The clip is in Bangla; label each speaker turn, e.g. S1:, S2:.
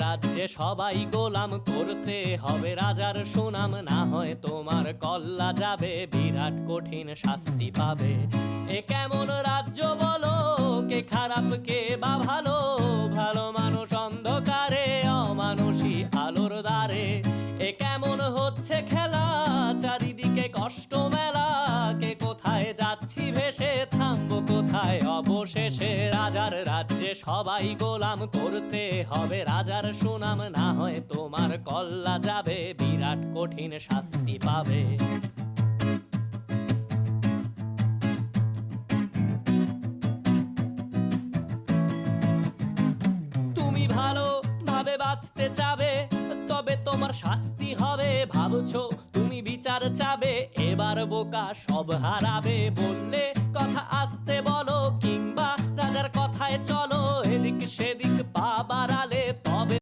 S1: রাজ্যে সবাই গোলাম, করতে হবে রাজার সুনাম, না হয় তোমার কল্লা যাবে, বিরাট কঠিন শাস্তি পাবে। এ কেমন রাজ্য বলো, কে খারাপ কে বা ভালো, ভালো মানুষ অন্ধকারে, অমানুষী আলোর দ্বারে। এ কেমন হচ্ছে খেলা, চারিদিকে কষ্ট মেলা, কে কোথায় যাচ্ছি ভেসে, থামবো কোথায় অবশেষে। রাজার রাজ্যে সবাই গোলাম, করতে হবে রাজার সুনাম, না হয় তোমার কল্লা যাবে, বিরাট কঠিন শাস্তি পাবে। তুমি ভালো ভাবে বাঁচতে চাবে, তবে তোমার শাস্তি হবে। ভাবছো তুমি বিচার চাবে, এবার বোকা সব হারাবে। বললে কথা আস্তে বলো,